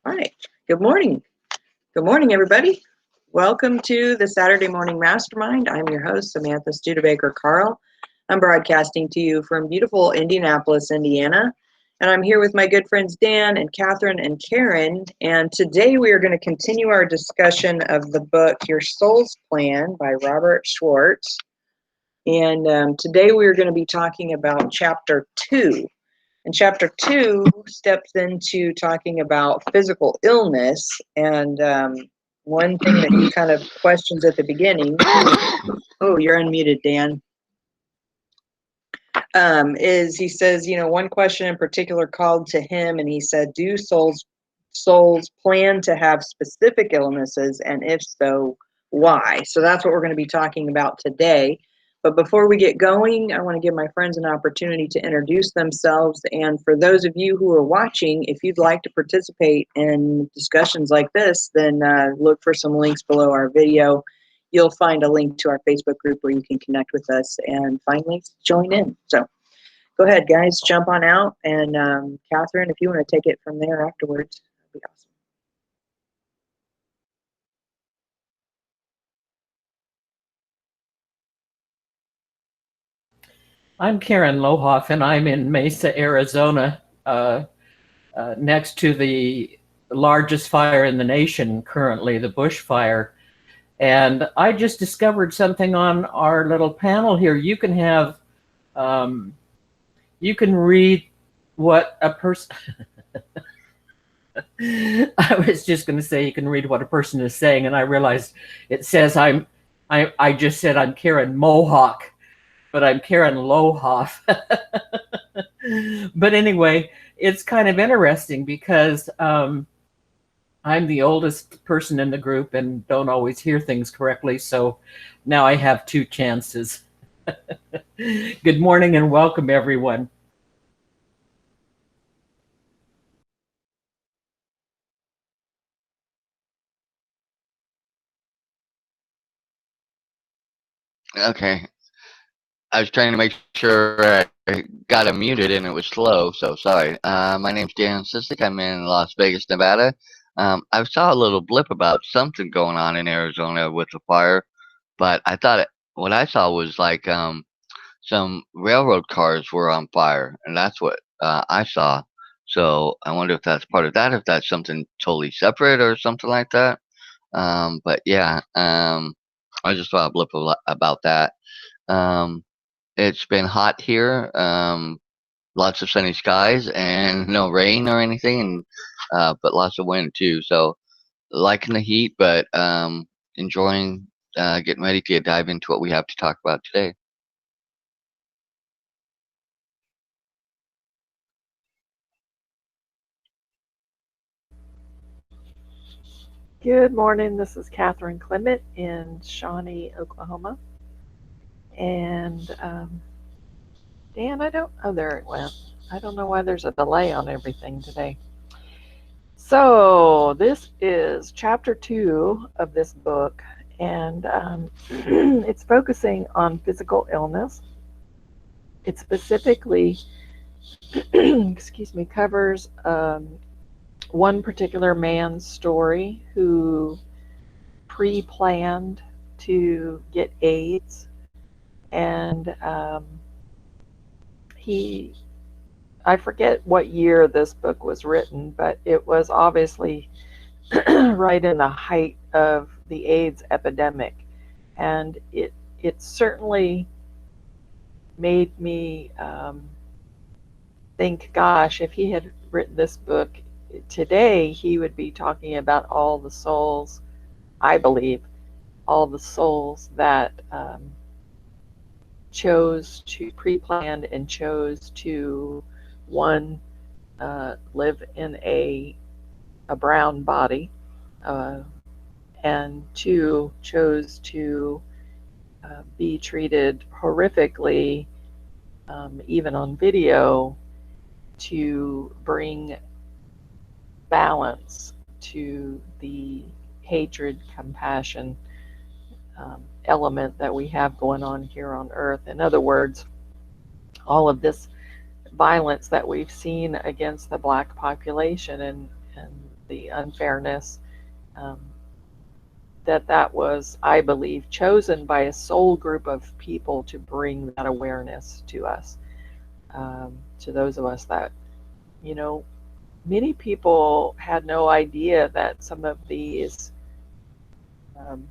Hi, good morning. Good morning, everybody. Welcome to the Saturday Morning Mastermind. I'm your host, Samantha Studebaker-Carl. I'm broadcasting to you from beautiful Indianapolis, Indiana. And I'm here with my good friends Dan and Catherine and Karen. And today we are going to continue our discussion of the book, Your Soul's Plan by Rober Schwartz. And today we are going to be talking about Chapter 2. And Chapter 2 steps into talking about physical illness. And one thing that he kind of questions at the beginning, oh, you're unmuted, Dan, is he says, one question in particular called to him, and he said, do souls plan to have specific illnesses? And if so, why? So that's what we're going to be talking about today. But before we get going, I want to give my friends an opportunity to introduce themselves. And for those of you who are watching, if you'd like to participate in discussions like this, then look for some links below our video. You'll find a link to our Facebook group where you can connect with us and find links to join in. So go ahead, guys, jump on out. And Catherine, if you want to take it from there afterwards, that'd be awesome. I'm Karen Lohoff, and I'm in Mesa, Arizona, next to the largest fire in the nation currently, the bushfire. And I just discovered something on our little panel here. You can have, you can read what a person, I was just going to say you can read what a person is saying, and I realized it says I just said I'm Karen Mohawk, but I'm Karen Lohoff. But anyway, it's kind of interesting because I'm the oldest person in the group and don't always hear things correctly. So now I have two chances. Good morning and welcome, everyone. Okay. I was trying to make sure I got unmuted and it was slow, so sorry. My name's Dan Sissick. I'm in Las Vegas, Nevada. I saw a little blip about something going on in Arizona with the fire, but I thought what I saw was like some railroad cars were on fire, and that's what I saw. So I wonder if that's part of that, if that's something totally separate or something like that. But yeah, I just saw a blip about that. Um, it's been hot here, lots of sunny skies and no rain or anything, and but lots of wind too. So liking the heat, but enjoying getting ready to dive into what we have to talk about today. Good morning. This is Catherine Clement in Shawnee, Oklahoma. And Dan, there it went. I don't know why there's a delay on everything today. So this is chapter 2 of this book, and it's focusing on physical illness. It specifically, covers one particular man's story who pre-planned to get AIDS, and I forget what year this book was written, but it was obviously right in the height of the AIDS epidemic, and it certainly made me think, gosh, if he had written this book today, he would be talking about all the souls, I believe, all the souls that chose to pre-plan and chose to, one, live in a brown body, and two, chose to be treated horrifically, even on video, to bring balance to the hatred, compassion element that we have going on here on Earth. In other words, all of this violence that we've seen against the Black population and the unfairness, um, that was, I believe, chosen by a sole group of people to bring that awareness to us, to those of us that, many people had no idea that some of these um,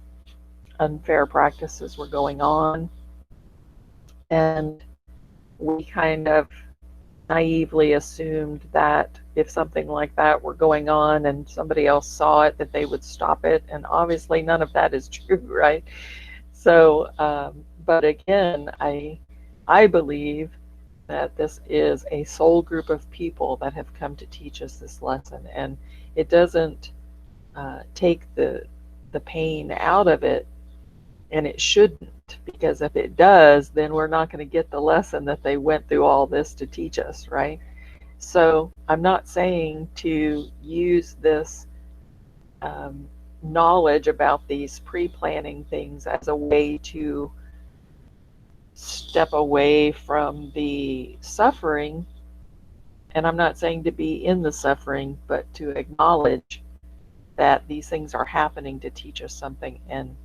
unfair practices were going on. And we kind of naively assumed that if something like that were going on and somebody else saw it, that they would stop it. And obviously none of that is true, right? So, but again, I believe that this is a sole group of people that have come to teach us this lesson. And it doesn't take the pain out of it, and it shouldn't, because if it does, then we're not going to get the lesson that they went through all this to teach us, right? So I'm not saying to use this knowledge about these pre-planning things as a way to step away from the suffering. And I'm not saying to be in the suffering, but to acknowledge that these things are happening to teach us something. And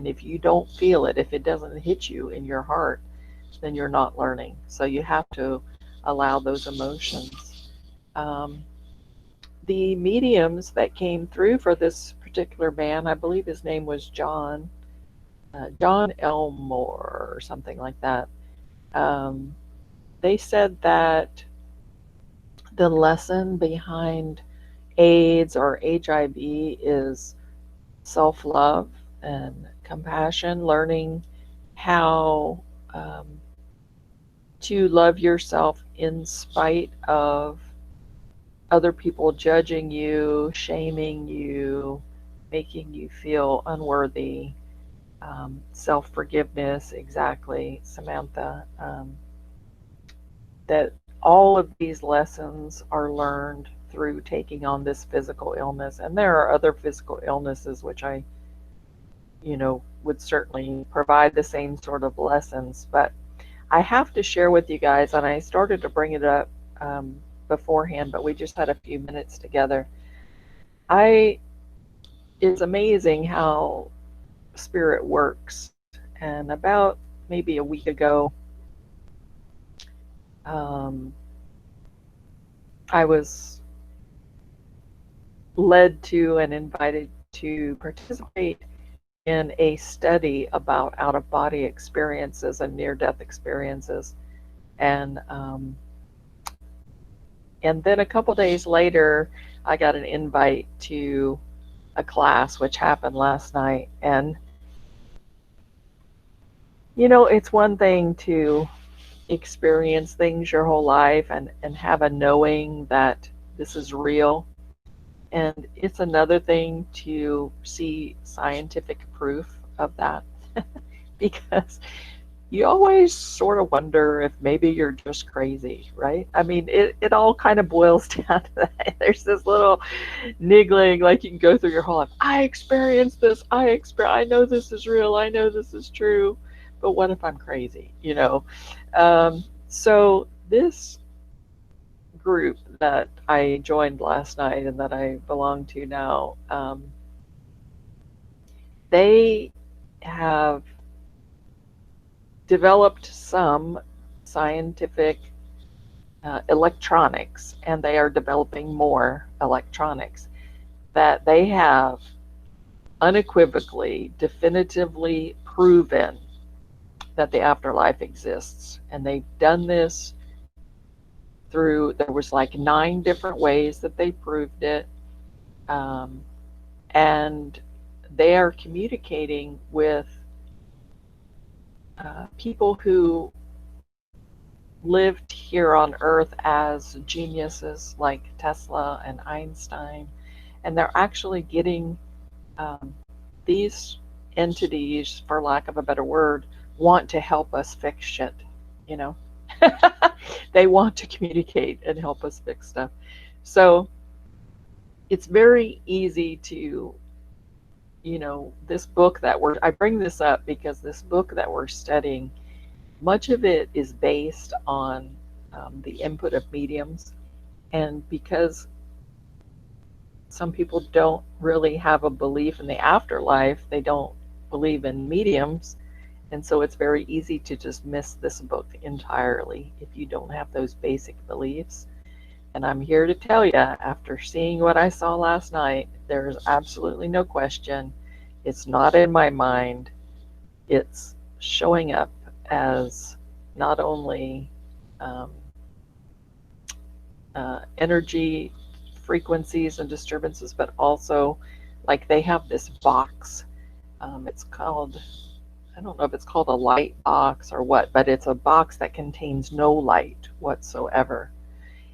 if you don't feel it, if it doesn't hit you in your heart, then you're not learning. So you have to allow those emotions. The mediums that came through for this particular man, I believe his name was John Elmore or something like that. They said that the lesson behind AIDS or HIV is self-love and compassion, learning how to love yourself in spite of other people judging you, shaming you, making you feel unworthy. Self-forgiveness, exactly, Samantha. That all of these lessons are learned through taking on this physical illness. And there are other physical illnesses which I, would certainly provide the same sort of lessons. But I have to share with you guys, and I started to bring it up beforehand, but we just had a few minutes together. It's amazing how spirit works. And about maybe a week ago, I was led to and invited to participate in a study about out-of-body experiences and near-death experiences. And then a couple days later, I got an invite to a class, which happened last night. And, it's one thing to experience things your whole life and have a knowing that this is real. And it's another thing to see scientific proof of that because you always sort of wonder if maybe you're just crazy, right? I mean, it all kind of boils down to that. There's this little niggling, like you can go through your whole life. I experienced this. I know this is real. I know this is true. But what if I'm crazy, So this group that I joined last night and that I belong to now, they have developed some scientific electronics, and they are developing more electronics that they have unequivocally, definitively proven that the afterlife exists. And they've done this through, there was like 9 different ways that they proved it. And they are communicating with people who lived here on Earth as geniuses like Tesla and Einstein. And they're actually getting these entities, for lack of a better word, want to help us fix shit, They want to communicate and help us fix stuff. So it's very easy to, this book that I bring this up because this book that we're studying, much of it is based on the input of mediums. And because some people don't really have a belief in the afterlife. They don't believe in mediums. And so it's very easy to just miss this book entirely if you don't have those basic beliefs. And I'm here to tell you, after seeing what I saw last night, there's absolutely no question. It's not in my mind. It's showing up as not only energy frequencies and disturbances, but also like they have this box. It's called, I don't know if it's called a light box or what, but it's a box that contains no light whatsoever.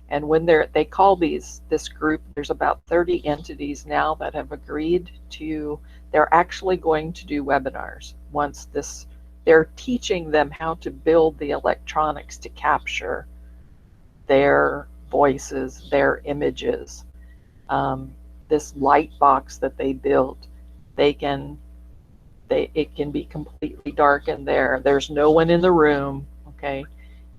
And when they call this group, there's about 30 entities now that have agreed to, they're actually going to do webinars once this, they're teaching them how to build the electronics to capture their voices, their images. This light box that they built, it can be completely dark in there. There's no one in the room, okay?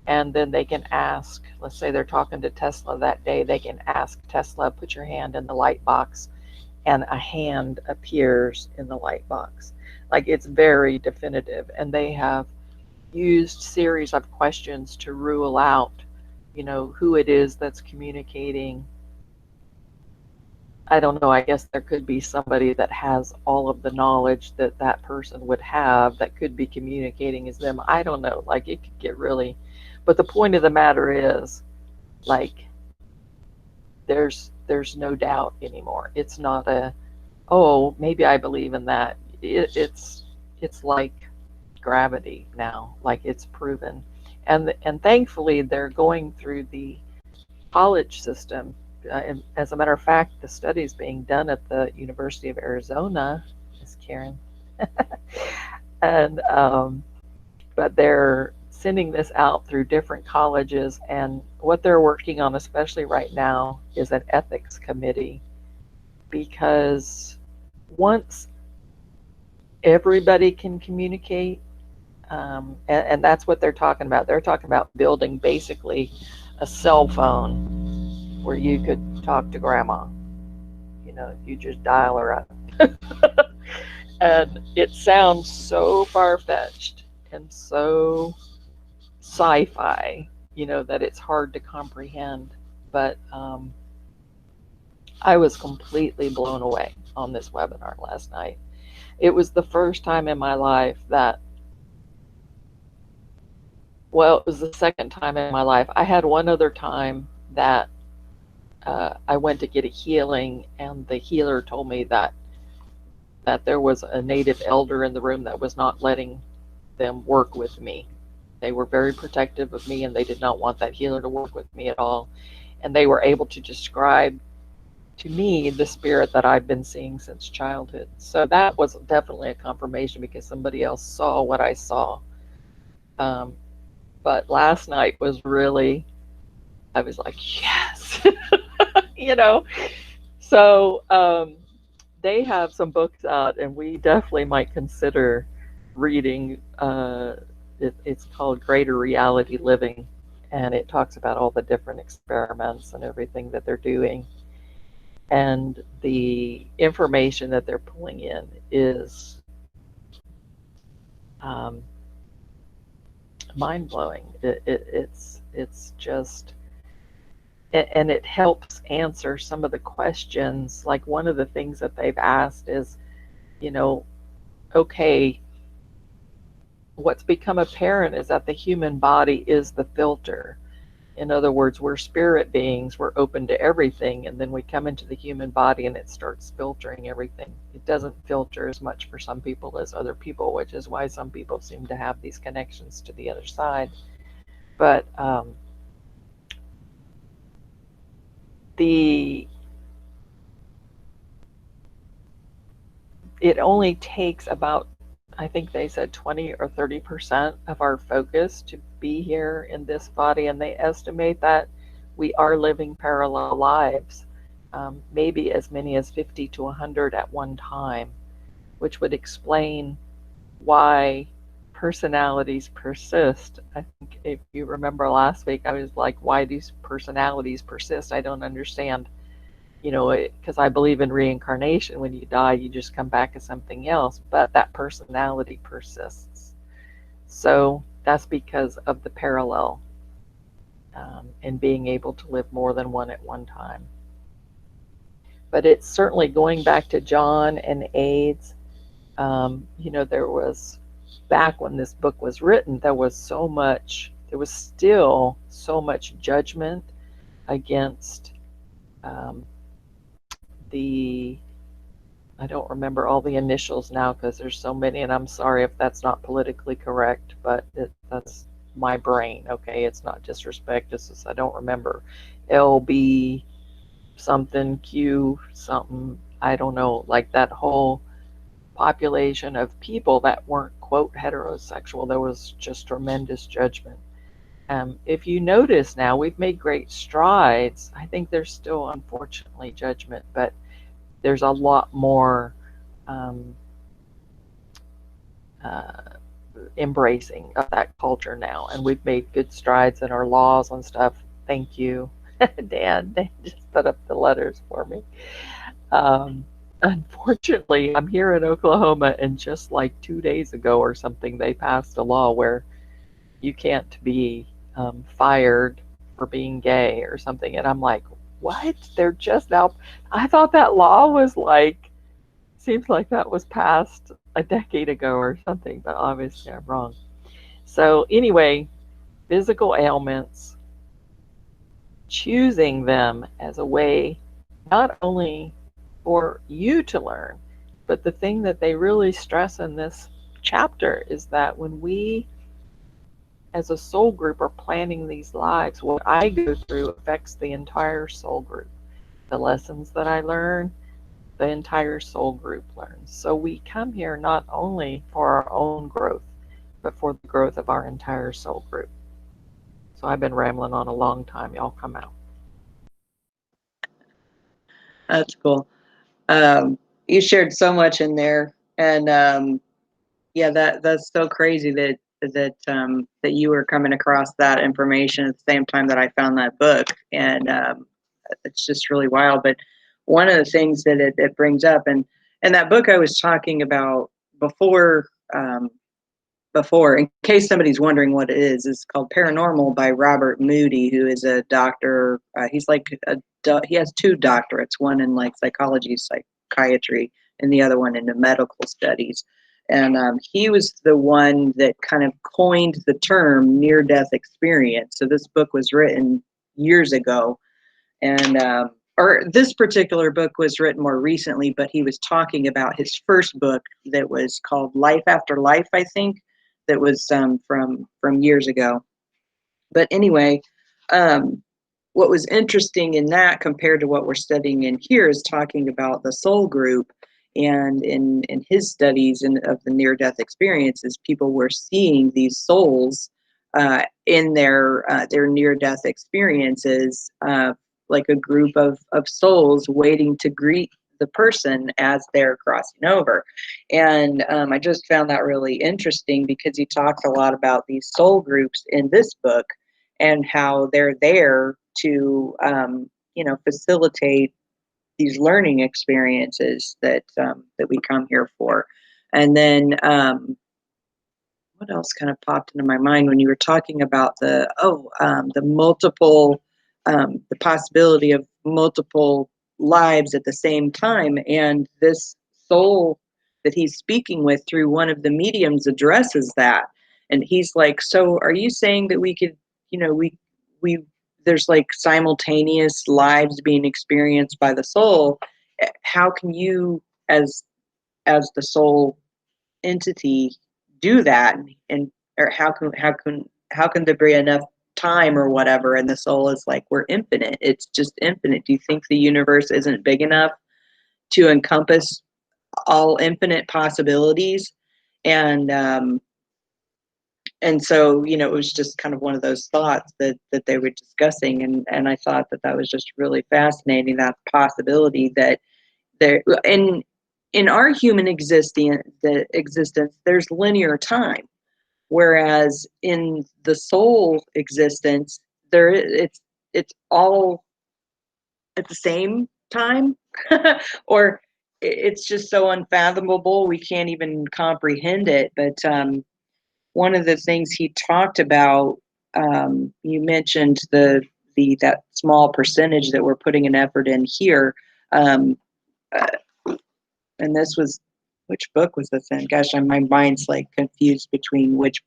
And then they can ask, let's say they're talking to Tesla that day, they can ask Tesla, put your hand in the light box, and a hand appears in the light box. Like, it's very definitive. And they have used series of questions to rule out, who it is that's communicating. I don't know, I guess there could be somebody that has all of the knowledge that that person would have that could be communicating as them. I don't know, like, it could get really, but the point of the matter is, like, there's no doubt anymore. It's not oh, maybe I believe in that. It's like gravity now, like it's proven. And thankfully they're going through the college system. And as a matter of fact, the study is being done at the University of Arizona, Miss Karen. And but they're sending this out through different colleges, and what they're working on, especially right now, is an ethics committee, because once everybody can communicate, and that's what they're talking about. They're talking about building basically a cell phone where you could talk to grandma. You just dial her up. And it sounds so far-fetched and so sci-fi, that it's hard to comprehend. But I was completely blown away on this webinar last night. It was the first time in my life that, well, it was the second time in my life. I had one other time that I went to get a healing, and the healer told me that there was a native elder in the room that was not letting them work with me. They were very protective of me, and they did not want that healer to work with me at all. And they were able to describe to me the spirit that I've been seeing since childhood. So that was definitely a confirmation, because somebody else saw what I saw. But last night was really, I was like, yes. So they have some books out, and we definitely might consider reading. It's called Greater Reality Living, and it talks about all the different experiments and everything that they're doing. And the information that they're pulling in is mind-blowing. It's just, and it helps answer some of the questions. Like, one of the things that they've asked is, okay, what's become apparent is that the human body is the filter. In other words, we're spirit beings, we're open to everything, and then we come into the human body and it starts filtering everything. It doesn't filter as much for some people as other people, which is why some people seem to have these connections to the other side. But it only takes about, I think they said 20 or 30% of our focus to be here in this body, and they estimate that we are living parallel lives, maybe as many as 50 to 100 at one time, which would explain why personalities persist. I think if you remember last week, I was like, why these personalities persist, I don't understand. you know, because I believe in reincarnation. When you die, you just come back as something else, but that personality persists. So that's because of the parallel and being able to live more than one at one time. But it's certainly going back to John and AIDS. You know, there was, back when this book was written, there was still so much judgment against I don't remember all the initials now because there's so many, and I'm sorry if that's not politically correct, but that's my brain, okay? It's not disrespect, it's just I don't remember. LB something, Q something, I don't know, like that whole population of people that weren't, quote, heterosexual. There was just tremendous judgment. If you notice now, we've made great strides. I think there's still, unfortunately, judgment, but there's a lot more embracing of that culture now, and we've made good strides in our laws and stuff. Thank you, Dan. They just put up the letters for me. Unfortunately, I'm here in Oklahoma, and just like 2 days ago or something, they passed a law where you can't be fired for being gay or something. And I'm like, what? They're just now. I thought that law was like, seems like that was passed a decade ago or something, but obviously I'm wrong. So anyway, physical ailments, choosing them as a way not only for you to learn, but the thing that they really stress in this chapter is that when we as a soul group are planning these lives, what I go through affects the entire soul group. The lessons that I learn, the entire soul group learns. So we come here not only for our own growth, but for the growth of our entire soul group. So I've been rambling on a long time. Y'all come out. That's cool. You shared so much in there, and yeah, that's so crazy that you were coming across that information at the same time that I found that book, and it's just really wild. But one of the things that it brings up, and that book I was talking about before, in case somebody's wondering what it is called Paranormal by Robert Moody, who is a doctor. He's like he has 2 doctorates, one in like psychology, psychiatry, and the other one in the medical studies. And he was the one that kind of coined the term near-death experience. So this book was written years ago, and or this particular book was written more recently, but he was talking about his first book that was called Life After Life, I think, that was from years ago. But anyway, what was interesting in that compared to what we're studying in here is talking about the soul group. And in his studies of the near-death experiences, people were seeing these souls in their near-death experiences, like a group of souls waiting to greet the person as they're crossing over. And I just found that really interesting because he talks a lot about these soul groups in this book and how they're there to facilitate these learning experiences that we come here for. And then what else kind of popped into my mind when you were talking about the multiple, the possibility of multiple lives at the same time, and this soul that he's speaking with through one of the mediums addresses that, and he's like, so are you saying that we could, we there's like simultaneous lives being experienced by the soul? How can you as the soul entity do that, and or how can there be enough time or whatever? And the soul is like, we're infinite, it's just infinite. Do you think the universe isn't big enough to encompass all infinite possibilities? And so, it was just kind of one of those thoughts that they were discussing, and I thought that was just really fascinating, that possibility that there in our human existence there's linear time, whereas in the soul existence it's all at the same time, or it's just so unfathomable we can't even comprehend it. But one of the things he talked about, you mentioned that small percentage that we're putting an effort in here, um, and this was, which book was this in? Gosh, my mind's like confused between which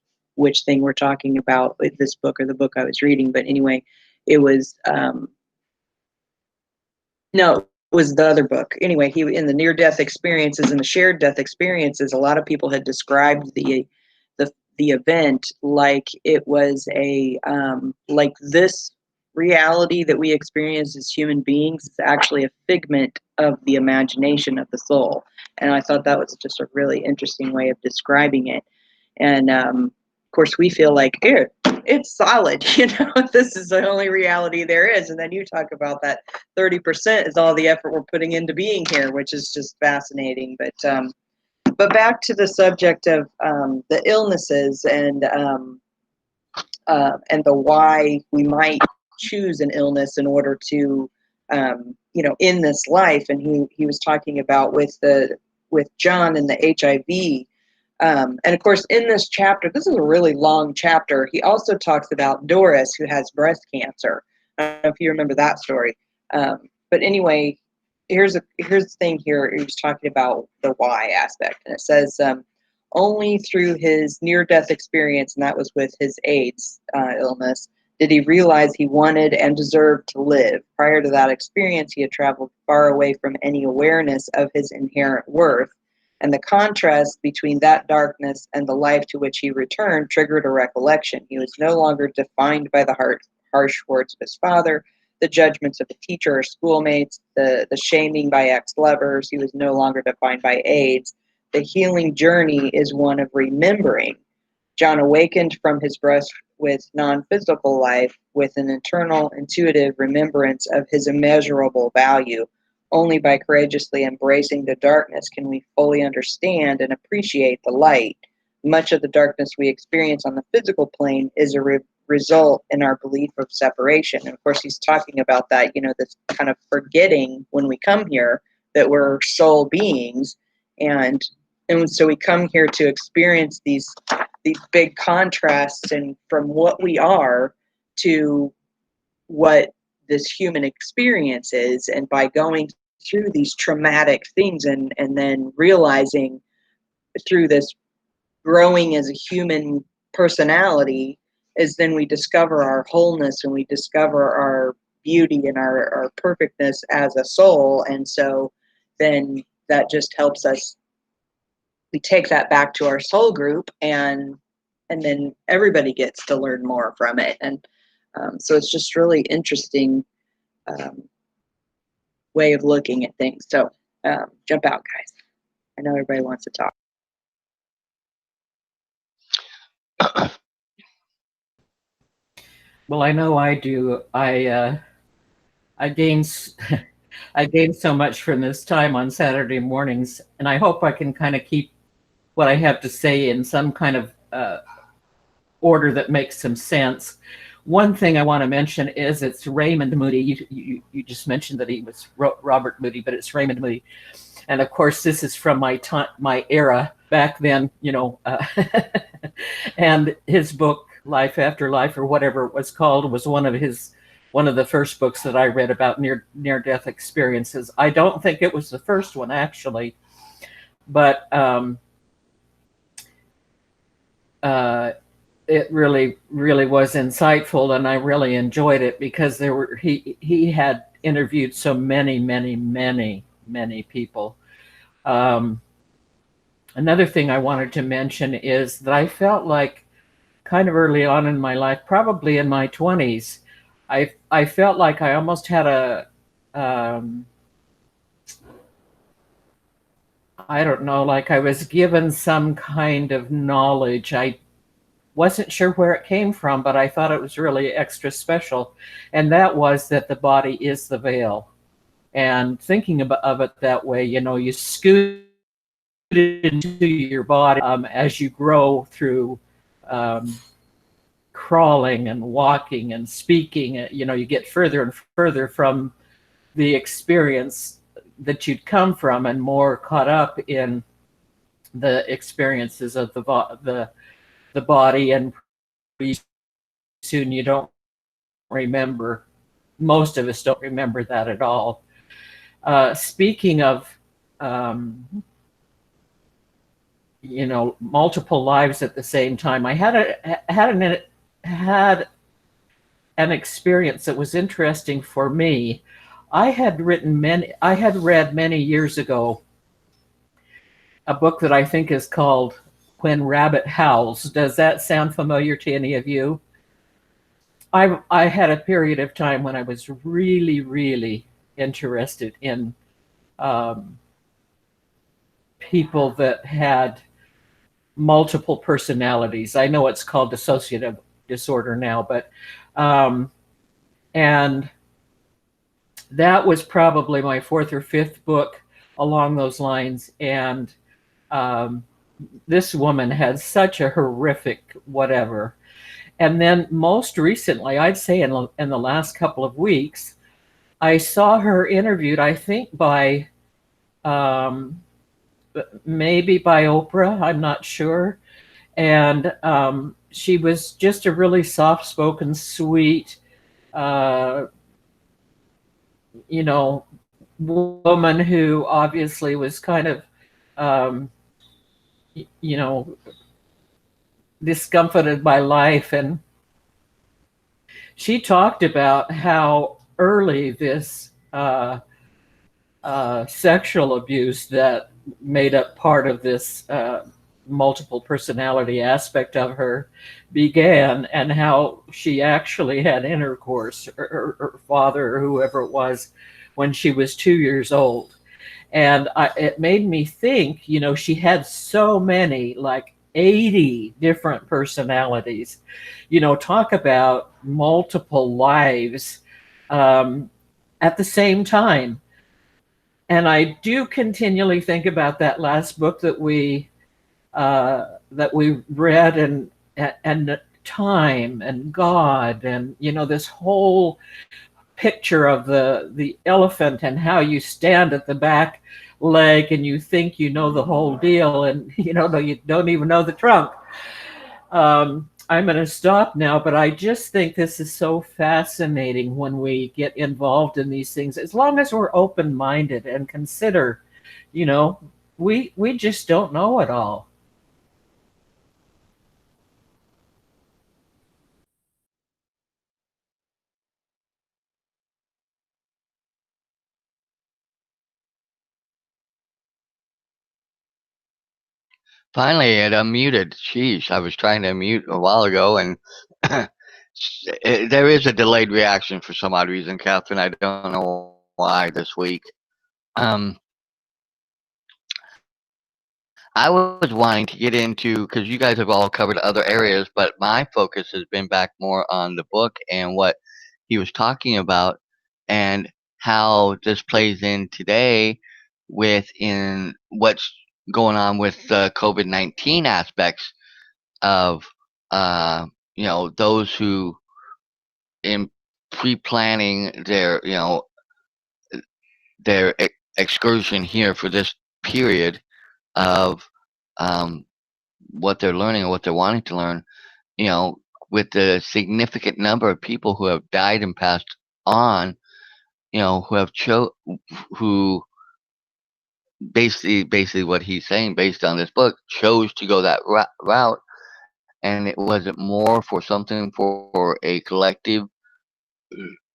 thing we're talking about, this book or the book I was reading. But anyway, it was no, it was the other book. Anyway, he in the near-death experiences and the shared death experiences, a lot of people had described the event like it was a like this reality that we experience as human beings is actually a figment of the imagination of the soul. And I thought that was just a really interesting way of describing it. And of course, we feel like it's solid, this is the only reality there is. And then you talk about that 30% is all the effort we're putting into being here, which is just fascinating. But back to the subject of the illnesses and the why we might choose an illness in order to, in this life. And he was talking about with John and the HIV. And of course, in this chapter, this is a really long chapter. He also talks about Doris, who has breast cancer. I don't know if you remember that story. But anyway, here's the thing here. He's talking about the why aspect. And it says, only through his near-death experience, and that was with his AIDS illness, did he realize he wanted and deserved to live. Prior to that experience, he had traveled far away from any awareness of his inherent worth. And the contrast between that darkness and the life to which he returned triggered a recollection. He was no longer defined by the harsh words of his father, the judgments of a teacher or schoolmates, the shaming by ex-lovers. He was no longer defined by AIDS. The healing journey is one of remembering. John awakened from his rest with non-physical life with an internal, intuitive remembrance of his immeasurable value. Only by courageously embracing the darkness can we fully understand and appreciate the light. Much of the darkness we experience on the physical plane is a result in our belief of separation. And of course, he's talking about that, this kind of forgetting when we come here that we're soul beings. And so we come here to experience these big contrasts, and from what we are to what this human experience is. And by going through these traumatic things and then realizing through this growing as a human personality, is then we discover our wholeness and we discover our beauty and our perfectness as a soul. And so then that just helps us. We take that back to our soul group, and then everybody gets to learn more from it. And so it's just really interesting way of looking at things. So jump out, guys. I know everybody wants to talk. Well, I know I do. I gained I gained so much from this time on Saturday mornings, and I hope I can kind of keep what I have to say in some kind of order that makes some sense. One thing I want to mention is it's Raymond Moody. You just mentioned that he was Robert Moody, but it's Raymond Moody. And of course, this is from my era back then, and his book, Life After Life, or whatever it was called, was one of the first books that I read about near-death experiences. I don't think it was the first one, actually, but it really, really was insightful, and I really enjoyed it because he had interviewed so many, many, many, many people. Another thing I wanted to mention is that I felt like kind of early on in my life, probably in my 20s, I felt like I almost had I don't know, like I was given some kind of knowledge. I wasn't sure where it came from, but I thought it was really extra special. And that was that the body is the veil. And thinking of it that way, you scoot into your body as you grow through crawling and walking and speaking. You get further and further from the experience that you'd come from, and more caught up in the experiences of the body, and soon you don't remember. Most of us don't remember that at all. Speaking of, multiple lives at the same time, I had an experience that was interesting for me. I had read many years ago a book that I think is called When Rabbit Howls. Does that sound familiar to any of you? I had a period of time when I was really, really interested in people that had multiple personalities. I know it's called dissociative disorder now, but and that was probably my fourth or fifth book along those lines. And this woman had such a horrific whatever. And then most recently, I'd say in the last couple of weeks, I saw her interviewed, I think by maybe by Oprah, I'm not sure. And she was just a really soft-spoken, sweet, woman who obviously was kind of, discomfited by life. And she talked about how early this sexual abuse that made up part of this multiple personality aspect of her began, and how she actually had intercourse, her father or whoever it was, when she was 2 years old. And it made me think, she had so many, like 80 different personalities. Talk about multiple lives at the same time. And I do continually think about that last book that we read, and time and God, and this whole picture of the elephant, and how you stand at the back leg and you think you know the whole deal, and you don't even know the trunk. I'm going to stop now, but I just think this is so fascinating when we get involved in these things, as long as we're open-minded and consider, we just don't know it all. Finally, it unmuted. Sheesh, I was trying to mute a while ago, and there is a delayed reaction for some odd reason, Catherine. I don't know why this week. I was wanting to get into, because you guys have all covered other areas, but my focus has been back more on the book and what he was talking about, and how this plays in today in what's going on with the COVID-19 aspects of those who, in pre-planning their excursion here for this period of what they're learning or what they're wanting to learn, with the significant number of people who have died and passed on, who basically what he's saying, based on this book, chose to go that route. And it wasn't more for something for a collective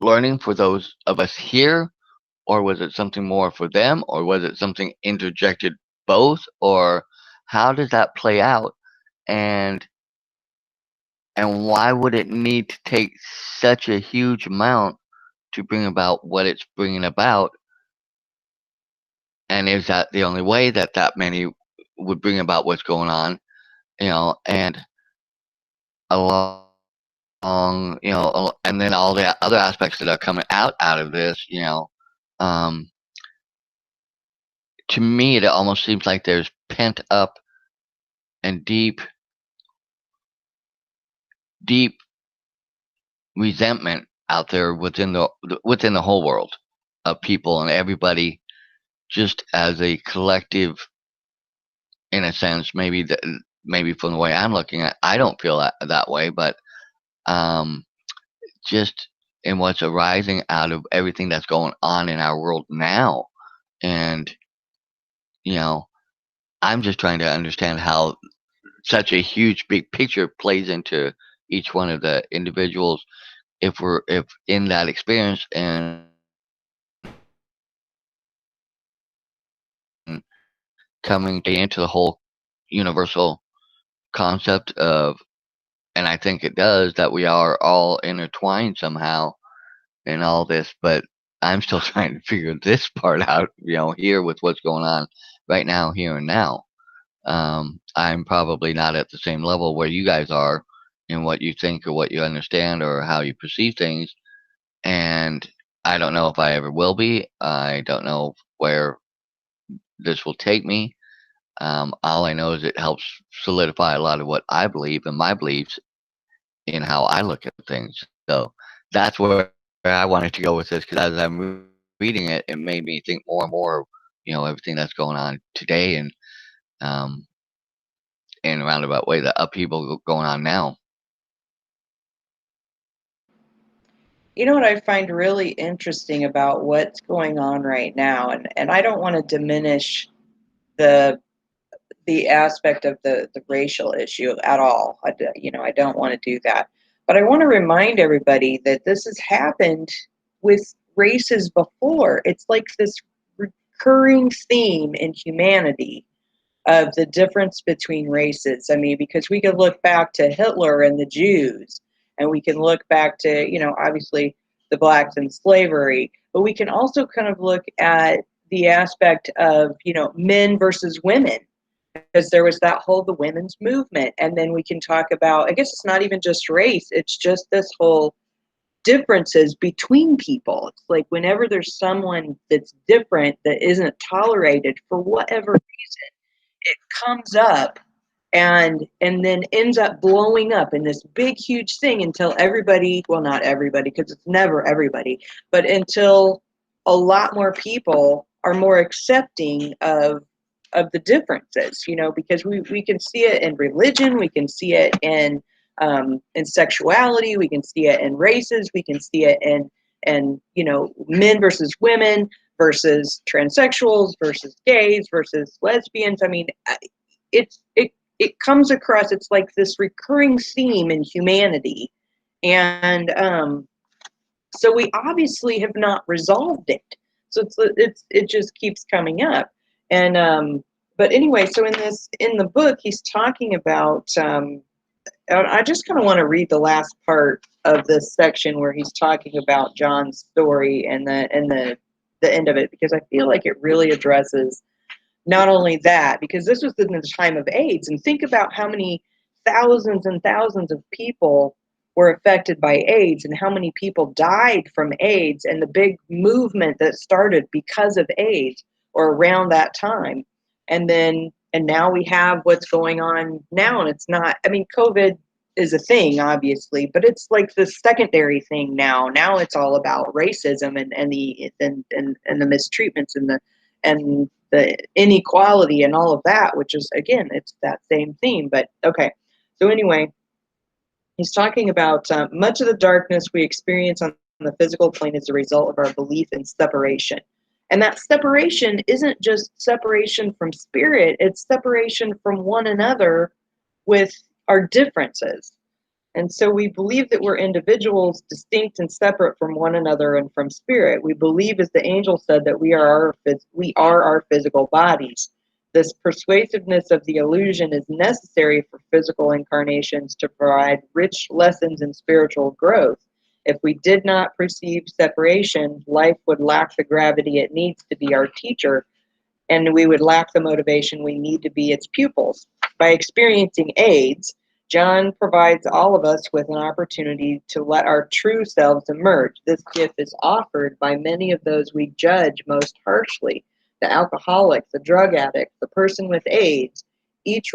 learning for those of us here, or was it something more for them, or was it something interjected both, or how does that play out? And why would it need to take such a huge amount to bring about what it's bringing about? And is that the only way that many would bring about what's going on? And along, and then all the other aspects that are coming out of this, to me, it almost seems like there's pent up and deep resentment out there within the whole world. of people and everybody just as a collective, in a sense. Maybe from the way I'm looking at, I don't feel that way, but um, just in what's arising out of everything that's going on in our world now, and you know, I'm just trying to understand how such a huge big picture plays into each one of the individuals if in that experience and coming into the whole universal concept of, and I think it does, that we are all intertwined somehow in all this, but I'm still trying to figure this part out, here with what's going on right now, here and now. I'm probably not at the same level where you guys are in what you think or what you understand or how you perceive things. And I don't know if I ever will be. I don't know where this will take me. All I know is it helps solidify a lot of what I believe and my beliefs in how I look at things. So that's where I wanted to go with this, because as I'm reading it, it made me think more and more, everything that's going on today, and um, in a roundabout way, the upheaval going on now. You know what I find really interesting about what's going on right now, and I don't want to diminish the aspect of the racial issue at all. I don't want to do that. But I want to remind everybody that this has happened with races before. It's like this recurring theme in humanity of the difference between races. I mean, because we could look back to Hitler and the Jews, and we can look back to, obviously the blacks and slavery, but we can also kind of look at the aspect of, men versus women, because there was that whole the women's movement. And then we can talk about, I guess it's not even just race, it's just this whole differences between people. It's like whenever there's someone that's different that isn't tolerated for whatever reason, it comes up and then ends up blowing up in this big huge thing until everybody, well, not everybody, because it's never everybody, but until a lot more people are more accepting of the differences, because we can see it in religion, we can see it in sexuality, we can see it in races, we can see it in men versus women versus transsexuals versus gays versus lesbians. I mean, it comes across, it's like this recurring theme in humanity, and so we obviously have not resolved it. So it just keeps coming up. And but anyway, so in the book, he's talking about. I just kind of want to read the last part of this section where he's talking about John's story and the end of it, because I feel like it really addresses not only that, because this was in the time of AIDS, and think about how many thousands and thousands of people were affected by AIDS and how many people died from AIDS, and the big movement that started because of AIDS or around that time. And now we have what's going on now, and it's not, I mean, COVID is a thing, obviously, but it's like the secondary thing now. Now it's all about racism and the mistreatments and the inequality and all of that, which is, again, it's that same theme. But okay, so anyway, he's talking about much of the darkness we experience on the physical plane is a result of our belief in separation. And that separation isn't just separation from spirit, it's separation from one another with our differences. And so we believe that we're individuals distinct and separate from one another and from spirit. We believe, as the angel said, that we are our physical bodies. This persuasiveness of the illusion is necessary for physical incarnations to provide rich lessons in spiritual growth. If we did not perceive separation, life would lack the gravity it needs to be our teacher, and we would lack the motivation we need to be its pupils. By experiencing AIDS, John provides all of us with an opportunity to let our true selves emerge. This gift is offered by many of those we judge most harshly: the alcoholic, the drug addict, the person with AIDS. Each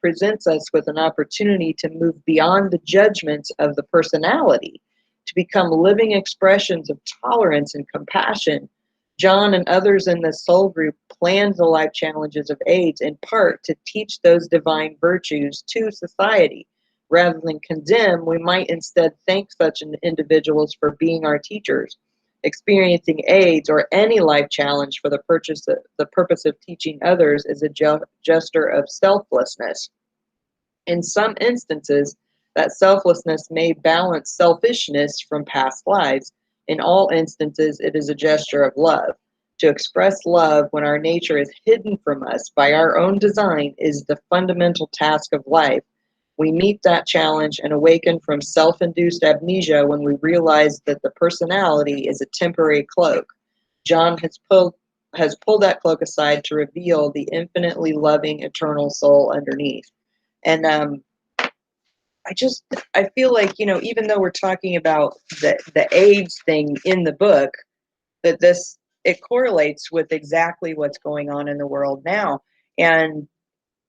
presents us with an opportunity to move beyond the judgments of the personality, to become living expressions of tolerance and compassion, John and others in the soul group planned the life challenges of AIDS in part to teach those divine virtues to society. Rather than condemn, we might instead thank such individuals for being our teachers. Experiencing AIDS or any life challenge for the purpose of teaching others is a gesture of selflessness. In some instances, that selflessness may balance selfishness from past lives. In all instances, it is a gesture of love. To express love when our nature is hidden from us by our own design is the fundamental task of life. We meet that challenge and awaken from self-induced amnesia when we realize that the personality is a temporary cloak. John has pulled that cloak aside to reveal the infinitely loving eternal soul underneath. And I feel like, even though we're talking about the AIDS thing in the book, that it correlates with exactly what's going on in the world now. And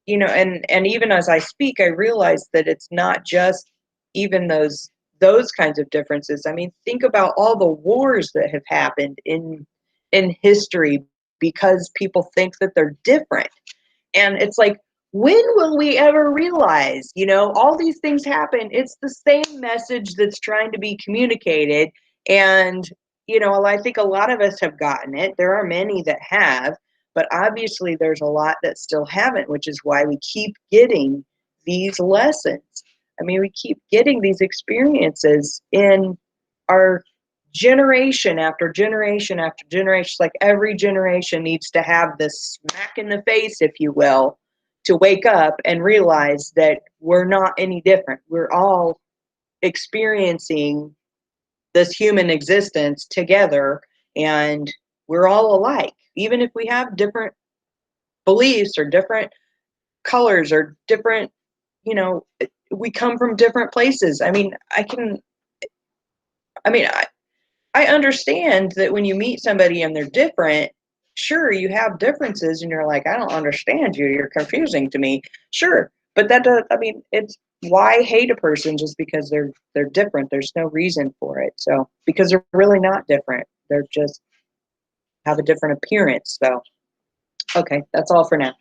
and even as I speak, I realize that it's not just even those kinds of differences. I mean, think about all the wars that have happened in history because people think that they're different. And it's like, when will we ever realize, all these things happen? It's the same message that's trying to be communicated. And, I think a lot of us have gotten it. There are many that have. But obviously, there's a lot that still haven't, which is why we keep getting these lessons. I mean, we keep getting these experiences in our generation after generation after generation. It's like every generation needs to have this smack in the face, if you will, to wake up and realize that we're not any different. We're all experiencing this human existence together, and we're all alike. Even if we have different beliefs or different colors or different, we come from different places. I mean, I understand that when you meet somebody and they're different, sure, you have differences and you're like, I don't understand you. You're confusing to me. Sure. But it's why hate a person just because they're different. There's no reason for it. So, because they're really not different. They're just have a different appearance. So, okay, that's all for now.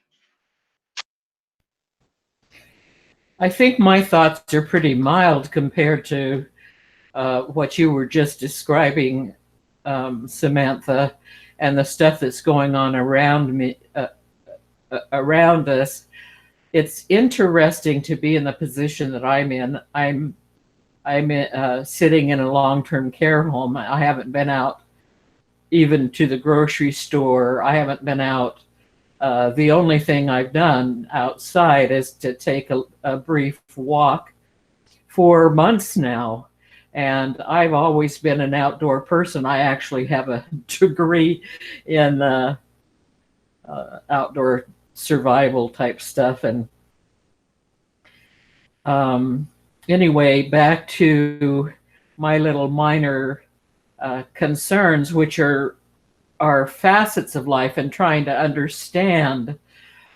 I think my thoughts are pretty mild compared to what you were just describing, Samantha, and the stuff that's going on around me, around us. It's interesting to be in the position that I'm in. I'm sitting in a long-term care home. I haven't been out even to the grocery store. I haven't been out. The only thing I've done outside is to take a brief walk for months now. And I've always been an outdoor person. I actually have a degree in outdoor survival type stuff. And anyway, back to my little minor concerns, which are facets of life, and trying to understand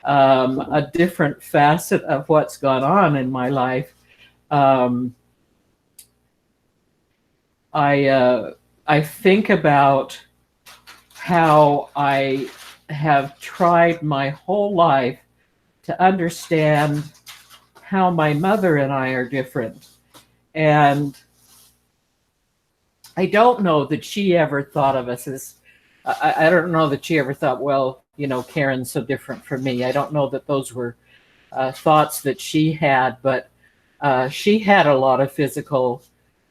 a different facet of what's gone on in my life. I think about how I have tried my whole life to understand how my mother and I are different. And I don't know that she ever thought of us as, I don't know that she ever thought, well, Karen's so different from me. I don't know that those were thoughts that she had, but she had a lot of physical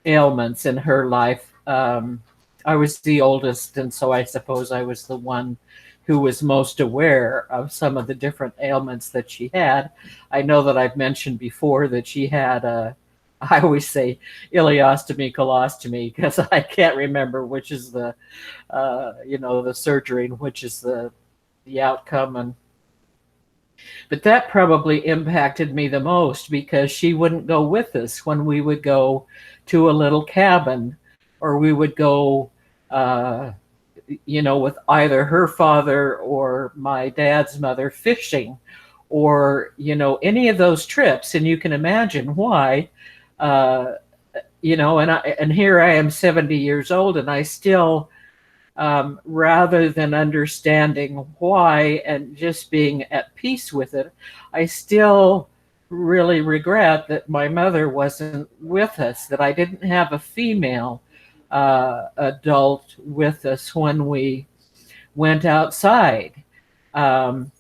ailments in her life. I was the oldest, and so I suppose I was the one who was most aware of some of the different ailments that she had. I know that I've mentioned before that she had I always say ileostomy, colostomy, because I can't remember which is the surgery and which is the outcome. But that probably impacted me the most, because she wouldn't go with us when we would go to a little cabin, or we would go, with either her father or my dad's mother fishing, or, any of those trips. And you can imagine why, and here I am 70 years old, and I still rather than understanding why and just being at peace with it. I still really regret that my mother wasn't with us, that I didn't have a female adult with us when we went outside. Um,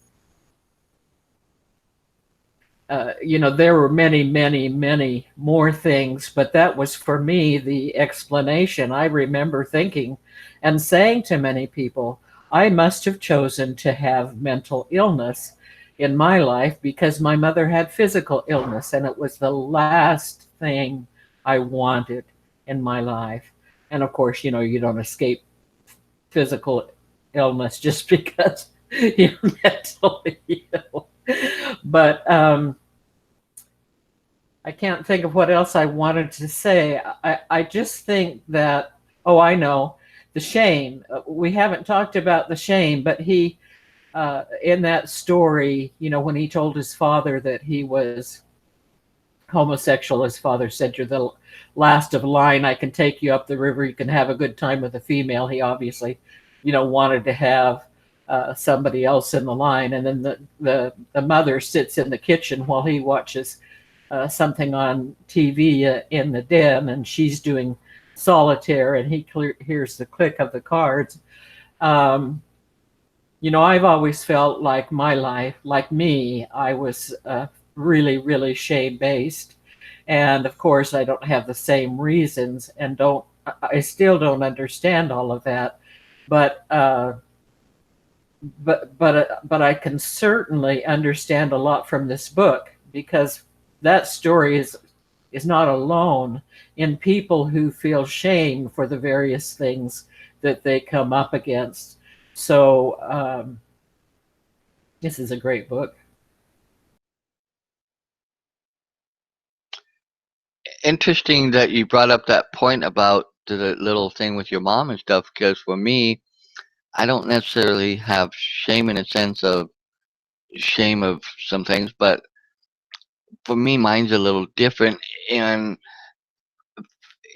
there were many, many, many more things, but that was for me the explanation. I remember thinking and saying to many people, I must have chosen to have mental illness in my life because my mother had physical illness, and it was the last thing I wanted in my life. And of course, you don't escape physical illness just because you're mentally ill. But I can't think of what else I wanted to say. I just think that, oh, I know, the shame. We haven't talked about the shame, but he, in that story, when he told his father that he was homosexual, his father said, you're the last of line. I can take you up the river. You can have a good time with a female. He obviously, wanted to have somebody else in the line. And then the mother sits in the kitchen while he watches something on TV in the den, and she's doing solitaire, and he hears the click of the cards. I've always felt like my life, like me, I was really, really shame-based. And of course, I don't have the same reasons, and I still don't understand all of that. But I can certainly understand a lot from this book, because that story is not alone in people who feel shame for the various things that they come up against. So this is a great book. Interesting that you brought up that point about the little thing with your mom and stuff, because for me, I don't necessarily have shame in a sense of shame of some things, but for me, mine's a little different in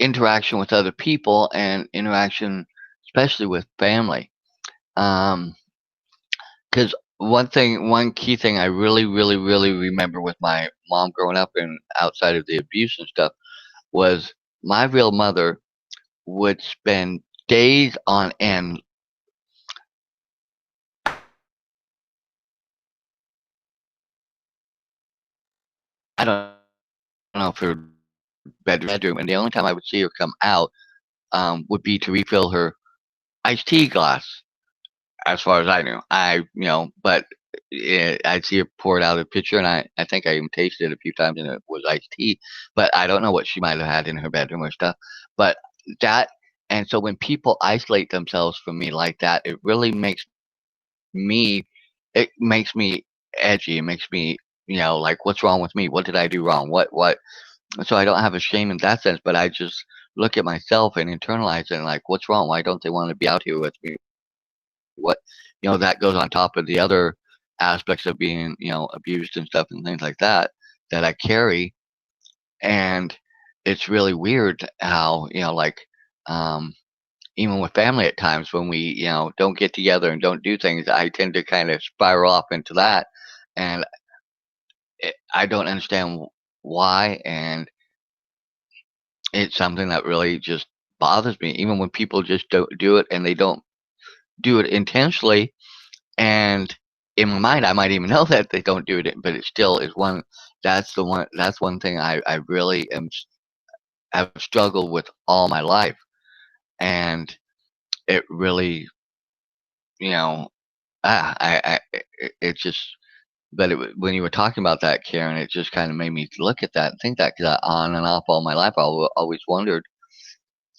interaction with other people and interaction, especially with family. Because one key thing I really, really, really remember with my mom growing up and outside of the abuse and stuff was my real mother would spend days on end. I don't know if her bedroom, and the only time I would see her come out would be to refill her iced tea glass. As far as I knew, but I'd see her pour it out of the pitcher, and I think I even tasted it a few times, and it was iced tea. But I don't know what she might have had in her bedroom or stuff. But that, and so when people isolate themselves from me like that, it really me, it makes me edgy. It makes me, like, what's wrong with me? What did I do wrong? What? So I don't have a shame in that sense, but I just look at myself and internalize it and like, what's wrong? Why don't they want to be out here with me? What, that goes on top of the other aspects of being, abused and stuff and things like that that I carry. And it's really weird how, like, even with family at times when we, don't get together and don't do things, I tend to kind of spiral off into that. And I don't understand why. And it's something that really just bothers me, even when people just don't do it and they don't do it intentionally. And in my mind, I might even know that they don't do it, but it still is one. That's one thing I really have struggled with all my life, and it really, you know, it just. But when you were talking about that, Karen, it just kind of made me look at that and think that, because on and off all my life, I always wondered,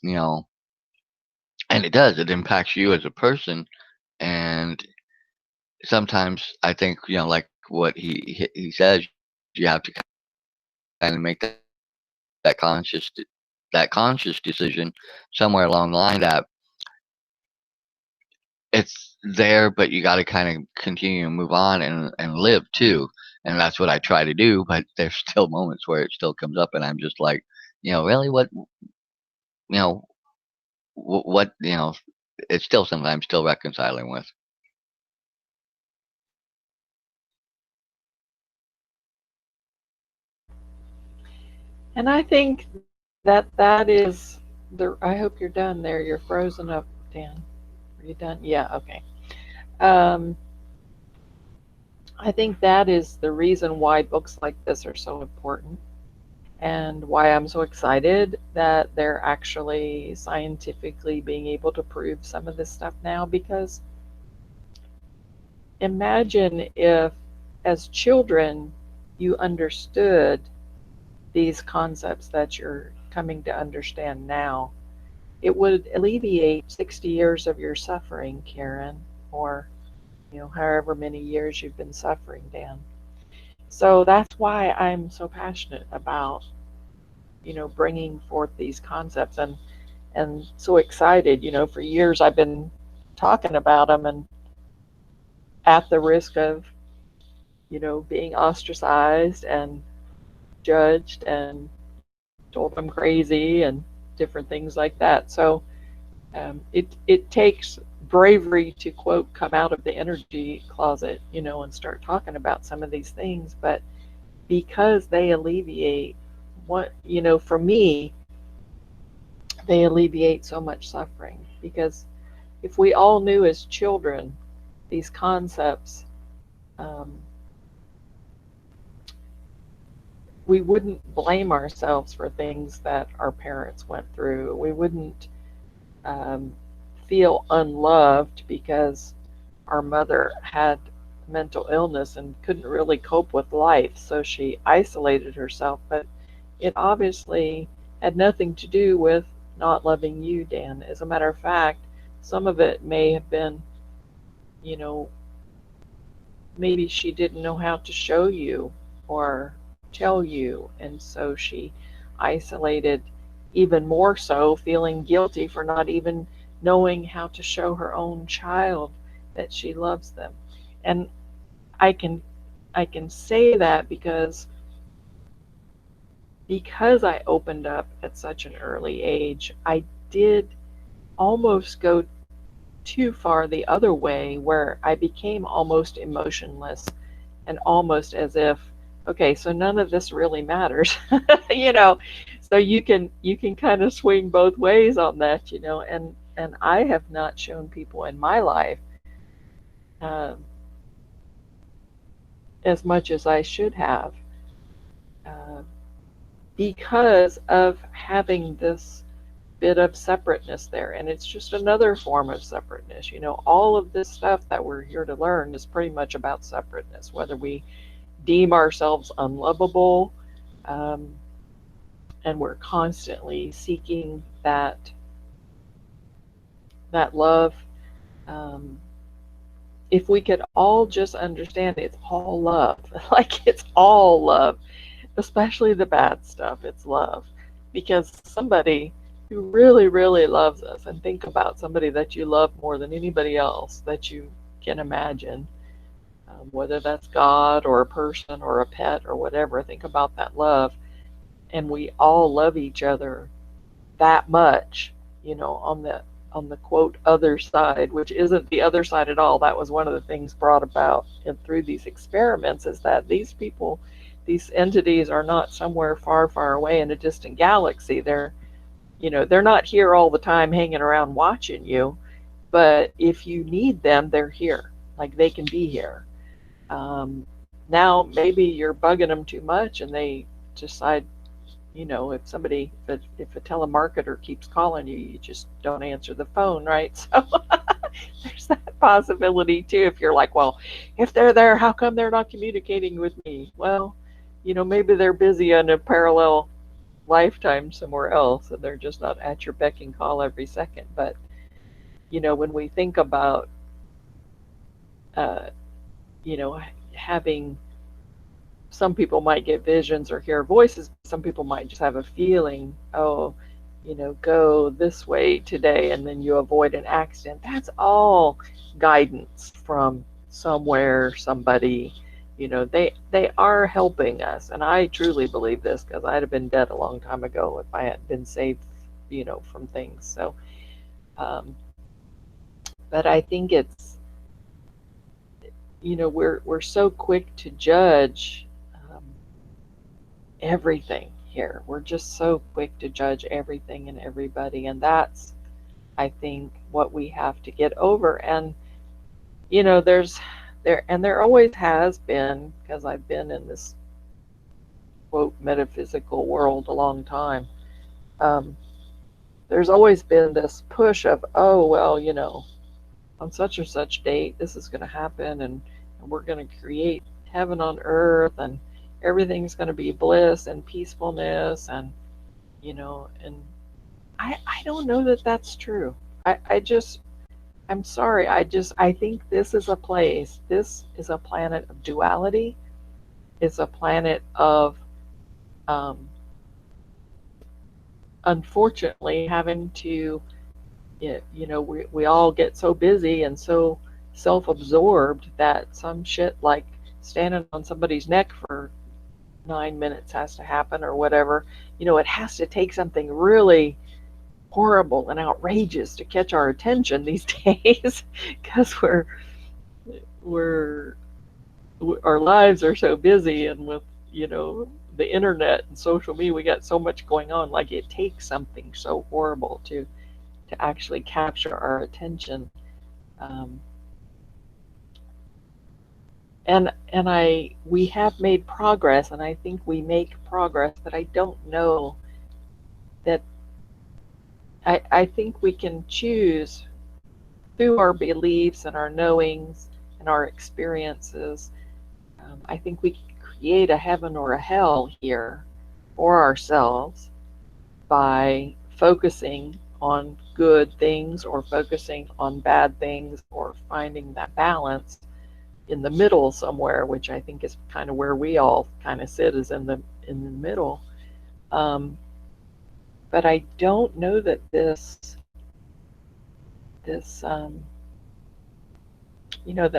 you know, and it does. It impacts you as a person, and sometimes I think, like what he says, you have to kind of make that conscious decision somewhere along the line that it's there, but you got to kind of continue to move on and live too. And that's what I try to do. But there's still moments where it still comes up, and I'm just like, really, what, what, it's still something I'm still reconciling with. And I think that is I hope you're done there. You're frozen up, Dan. Are you done? Yeah, okay. Um, I think that is the reason why books like this are so important, and why I'm so excited that they're actually scientifically being able to prove some of this stuff now. Because imagine if, as children, you understood these concepts that you're coming to understand now. It would alleviate 60 years of your suffering, Karen, or however many years you've been suffering, Dan. So that's why I'm so passionate about bringing forth these concepts, and so excited. For years I've been talking about them, and at the risk of being ostracized and judged and told I'm crazy and different things like that. So it takes bravery to, quote, come out of the energy closet, and start talking about some of these things. But because they alleviate for me, they alleviate so much suffering. Because if we all knew as children these concepts, we wouldn't blame ourselves for things that our parents went through. We wouldn't feel unloved because our mother had mental illness and couldn't really cope with life, so she isolated herself. But it obviously had nothing to do with not loving you, Dan. As a matter of fact, some of it may have been, maybe she didn't know how to show you or tell you, and so she isolated even more so, feeling guilty for not even knowing how to show her own child that she loves them. And I can say that because I opened up at such an early age, I did almost go too far the other way, where I became almost emotionless, and almost as if, okay, so none of this really matters. So you can kind of swing both ways on that. And I have not shown people in my life as much as I should have, because of having this bit of separateness there. And it's just another form of separateness. All of this stuff that we're here to learn is pretty much about separateness, whether we deem ourselves unlovable, and we're constantly seeking that love. If we could all just understand it's all love, like it's all love, especially the bad stuff, it's love. Because somebody who really, really loves us, and think about somebody that you love more than anybody else that you can imagine, whether that's God or a person or a pet or whatever, think about that love. And we all love each other that much, on the quote other side, which isn't the other side at all. That was one of the things brought about through these experiments, is that these people, these entities, are not somewhere far, far away in a distant galaxy. They're not here all the time hanging around watching you, but if you need them, they're here. Like, they can be here. Now maybe you're bugging them too much, and they decide, if a telemarketer keeps calling you, you just don't answer the phone, right? So there's that possibility too. If you're like, well, if they're there, how come they're not communicating with me? Well, maybe they're busy on a parallel lifetime somewhere else, and they're just not at your beck and call every second. But when we think about having, some people might get visions or hear voices, some people might just have a feeling, oh, go this way today, and then you avoid an accident. That's all guidance from somewhere, somebody. They are helping us, and I truly believe this, because I'd have been dead a long time ago if I hadn't been saved, from things. So but I think it's, we're so quick to judge everything here. We're just so quick to judge everything and everybody, and that's, I think, what we have to get over. And there always has been, because I've been in this quote metaphysical world a long time. Um, there's always been this push of, oh well, on such or such date, this is going to happen, and we're going to create heaven on earth, and everything's going to be bliss and peacefulness, and and I don't know that that's true. I'm sorry. I think this is a place. This is a planet of duality. It's a planet of, um, unfortunately, having to, we all get so busy and so self-absorbed that some shit like standing on somebody's neck for 9 minutes has to happen or whatever. It has to take something really horrible and outrageous to catch our attention these days, because we're our lives are so busy, and with the internet and social media, we got so much going on. Like, it takes something so horrible to actually capture our attention. um, and we have made progress, and I think we make progress, but I don't know that I think we can choose through our beliefs and our knowings and our experiences. I think we can create a heaven or a hell here for ourselves by focusing on good things or focusing on bad things, or finding that balance in the middle somewhere, which I think is kind of where we all kind of sit, is in the middle. Um, but I don't know that this that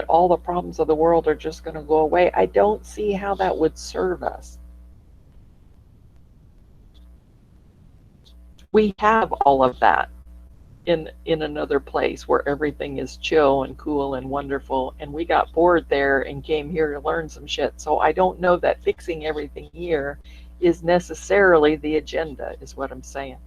all the problems of the world are just going to go away. I don't see how that would serve us. We have all of that in another place where everything is chill and cool and wonderful, and we got bored there and came here to learn some shit. So I don't know that fixing everything here is necessarily the agenda, is what I'm saying.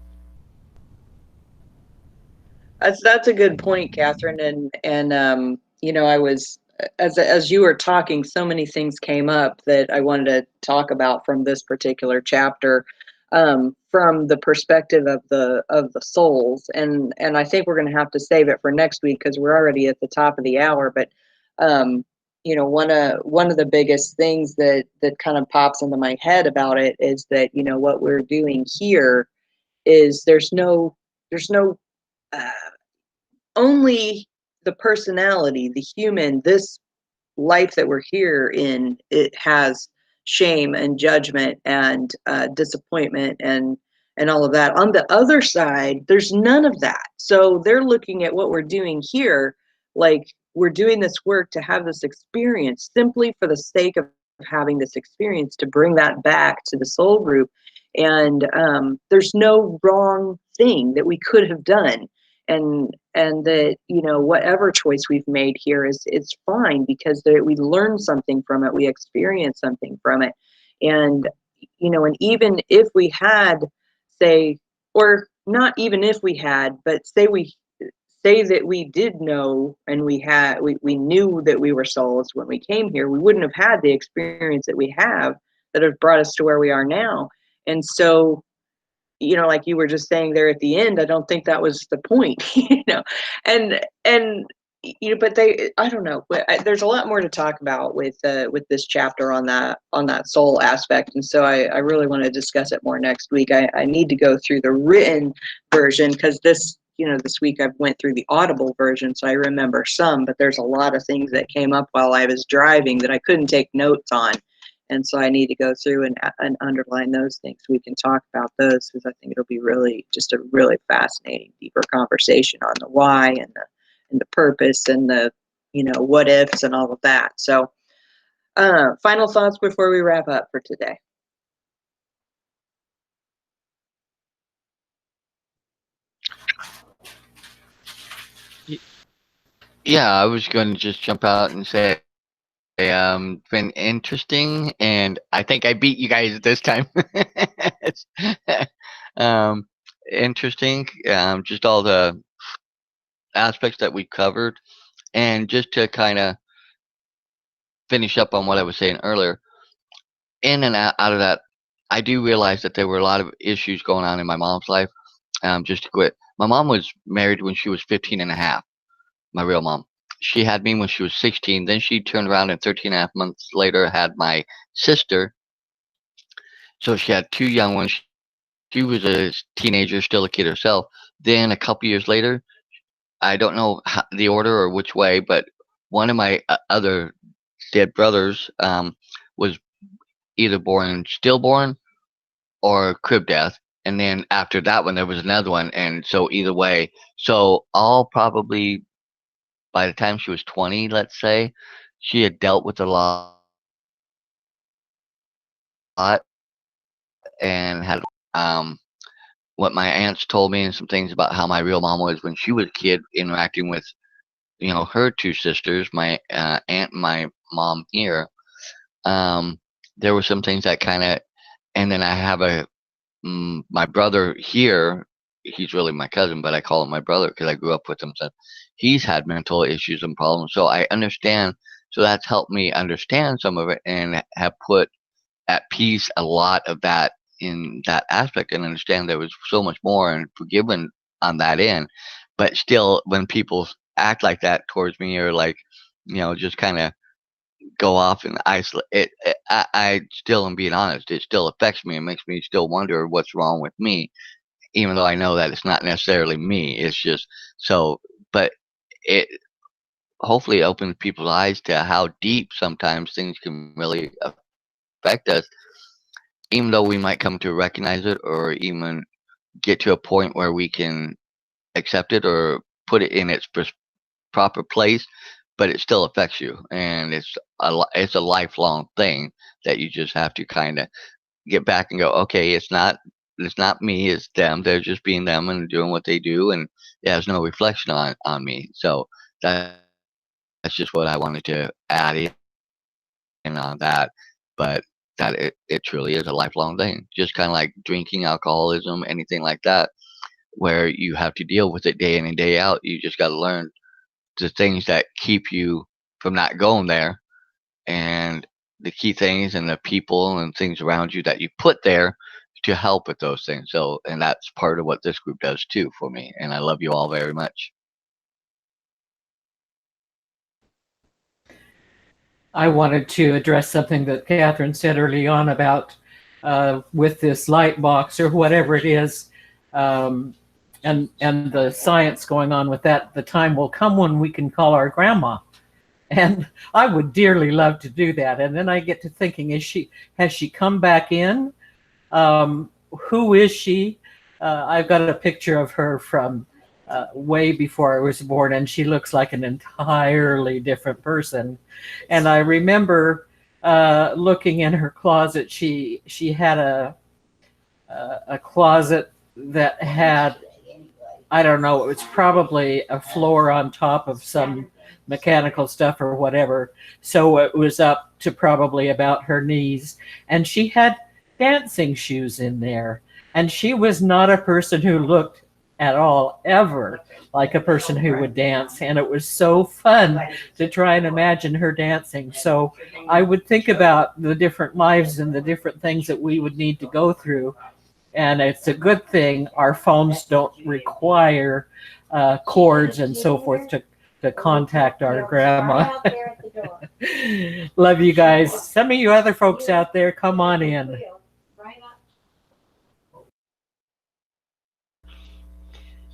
That's a good point, Catherine. And I was, as you were talking, so many things came up that I wanted to talk about from this particular chapter, from the perspective of the souls. And I think we're going to have to save it for next week because we're already at the top of the hour. But one of the biggest things that kind of pops into my head about it is that what we're doing here is there's no uh, only the personality, the human, this life that we're here in, it has shame and judgment and disappointment and all of that. On the other side, there's none of that. So they're looking at what we're doing here, like we're doing this work to have this experience simply for the sake of having this experience, to bring that back to the soul group. And there's no wrong thing that we could have done, and that whatever choice we've made here is it's fine, because we learn something from it, we experience something from it. And and even if we had, say, or not even if we had, but say that we did know, and we knew that we were souls when we came here, we wouldn't have had the experience that we have that have brought us to where we are now. And so like you were just saying there at the end, I don't think that was the point. And but I don't know, but there's a lot more to talk about with this chapter on that soul aspect, and so I really want to discuss it more next week. I need to go through the written version, because this week I went through the audible version, so I remember some, but there's a lot of things that came up while I was driving that I couldn't take notes on. And so I need to go through and underline those things. We can talk about those, because I think it'll be just a really fascinating, deeper conversation on the why and the purpose and the what ifs and all of that. So final thoughts before we wrap up for today. Yeah, I was going to just jump out and say, been interesting, and I think I beat you guys this time. It's, um, interesting, just all the aspects that we covered, and just to kind of finish up on what I was saying earlier, in and out of that, I do realize that there were a lot of issues going on in my mom's life. Just to quit, my mom was married when she was 15 and a half. My real mom. She had me when she was 16. Then she turned around and 13 and a half months later had my sister. So she had two young ones. She was a teenager, still a kid herself. Then a couple years later, I don't know the order or which way, but one of my other dead brothers was either born stillborn or crib death. And then after that one, there was another one. And so either way, so all probably by the time she was 20, let's say, she had dealt with a lot and had what my aunts told me and some things about how my real mom was when she was a kid interacting with her two sisters, my aunt and my mom here. Um, there were some things that kind of, and then I have my brother here. He's really my cousin, but I call him my brother because I grew up with him. So he's had mental issues and problems. So I understand. So that's helped me understand some of it and have put at peace a lot of that in that aspect and understand there was so much more and forgiven on that end. But still, when people act like that towards me or like, just kind of go off and isolate I still am being honest. It still affects me. It makes me still wonder what's wrong with me, even though I know that it's not necessarily me. It's just so, but it hopefully opens people's eyes to how deep sometimes things can really affect us, even though we might come to recognize it or even get to a point where we can accept it or put it in its proper place, but it still affects you, and it's a lifelong thing that you just have to kind of get back and go, okay, it's not me, it's them. They're just being them and doing what they do, and it has no reflection on me. So that's just what I wanted to add in on that. But that it truly is a lifelong thing, just kind of like drinking, alcoholism, anything like that, where you have to deal with it day in and day out. You just got to learn the things that keep you from not going there, and the key things and the people and things around you that you put there to help with those things. So, and that's part of what this group does too for me. And I love you all very much. I wanted to address something that Catherine said early on about with this light box or whatever it is, and the science going on with that. The time will come when we can call our grandma, and I would dearly love to do that. And then I get to thinking, has she come back in? Who is she? I've got a picture of her from way before I was born, and she looks like an entirely different person. And I remember looking in her closet. She had a closet that had, I don't know, it was probably a floor on top of some mechanical stuff or whatever. So it was up to probably about her knees. And she had dancing shoes in there. And she was not a person who looked at all ever like a person who would dance. And it was so fun to try and imagine her dancing. So I would think about the different lives and the different things that we would need to go through. And it's a good thing our phones don't require cords and so forth to contact our grandma. Love you guys. Some of you other folks out there, come on in.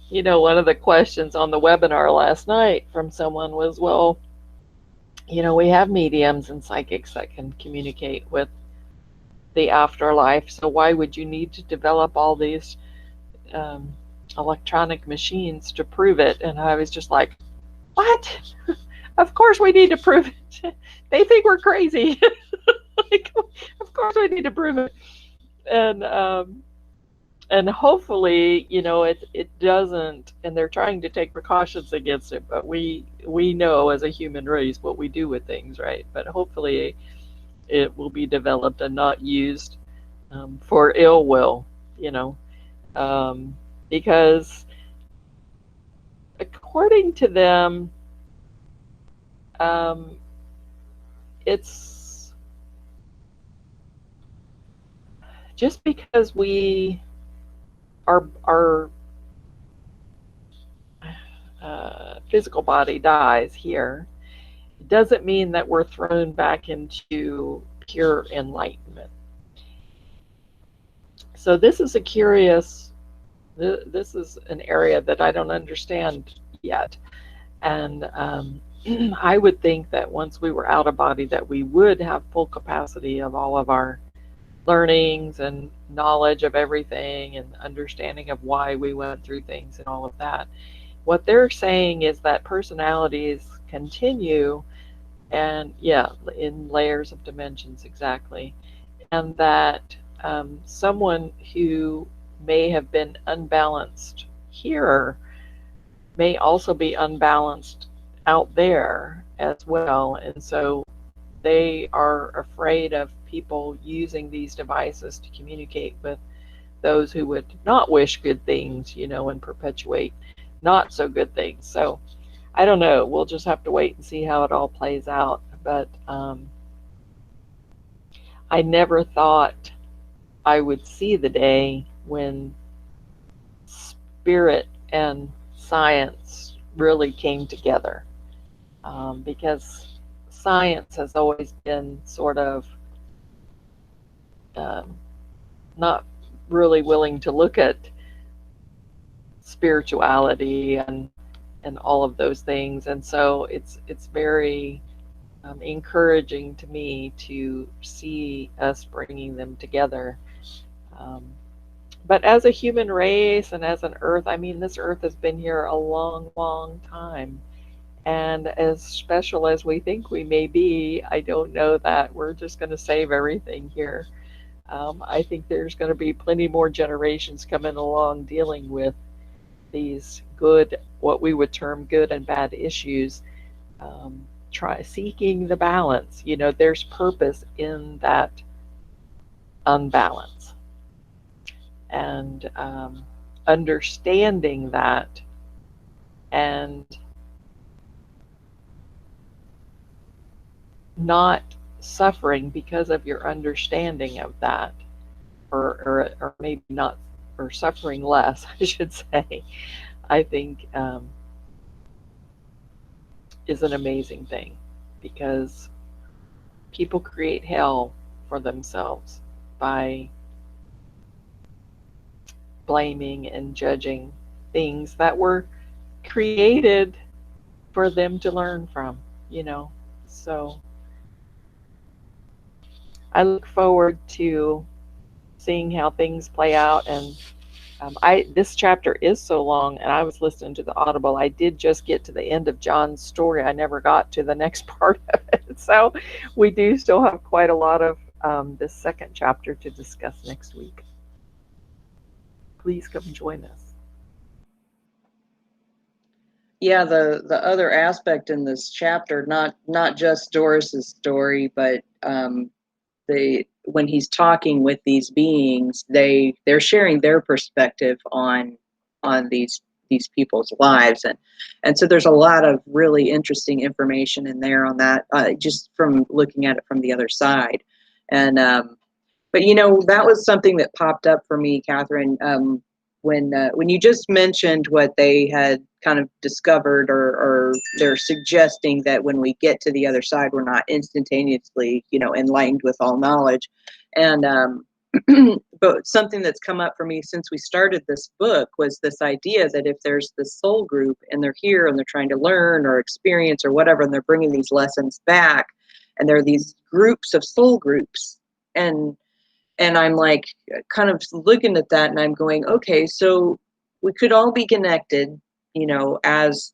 One of the questions on the webinar last night from someone was, well, we have mediums and psychics that can communicate with the afterlife, so why would you need to develop all these electronic machines to prove it? And I was just like, what? Of course we need to prove it. They think we're crazy. Like, of course we need to prove it. And and hopefully, it doesn't, and they're trying to take precautions against it, but we know as a human race what we do with things, right? But hopefully it will be developed and not used for ill will, you know, because according to them, it's just because our physical body dies here, it doesn't mean that we're thrown back into pure enlightenment. So this is this is an area that I don't understand yet. And I would think that once we were out of body, that we would have full capacity of all of our learnings and knowledge of everything and understanding of why we went through things and all of that. What they're saying is that personalities continue, and yeah, in layers of dimensions, exactly. And that someone who may have been unbalanced here may also be unbalanced out there as well. And so they are afraid of people using these devices to communicate with those who would not wish good things, and perpetuate not so good things. So I don't know. We'll just have to wait and see how it all plays out. But I never thought I would see the day when spirit and science really came together, because science has always been sort of not really willing to look at spirituality and all of those things, and so it's very encouraging to me to see us bringing them together. But as a human race and as an earth, I mean, this earth has been here a long, long time. And as special as we think we may be, I don't know that we're just going to save everything here. I think there's going to be plenty more generations coming along dealing with these what we would term good and bad issues. Try seeking the balance. There's purpose in that unbalance. And understanding that and not suffering because of your understanding of that, or maybe not, or suffering less, I should say, I think is an amazing thing, because people create hell for themselves by blaming and judging things that were created for them to learn from, So I look forward to seeing how things play out. And this chapter is so long, and I was listening to the Audible. I did just get to the end of John's story. I never got to the next part of it. So we do still have quite a lot of this second chapter to discuss next week. Please come join us. Yeah, the other aspect in this chapter, not just Doris's story, but when he's talking with these beings, they're sharing their perspective on these people's lives, and so there's a lot of really interesting information in there on that, just from looking at it from the other side. And but that was something that popped up for me, Catherine, when you just mentioned what they had kind of discovered, or they're suggesting that when we get to the other side, we're not instantaneously, enlightened with all knowledge. And but something that's come up for me since we started this book was this idea that if there's this soul group and they're here and they're trying to learn or experience or whatever, and they're bringing these lessons back, and there are these groups of soul groups, and I'm like kind of looking at that, and I'm going, okay, so we could all be connected, as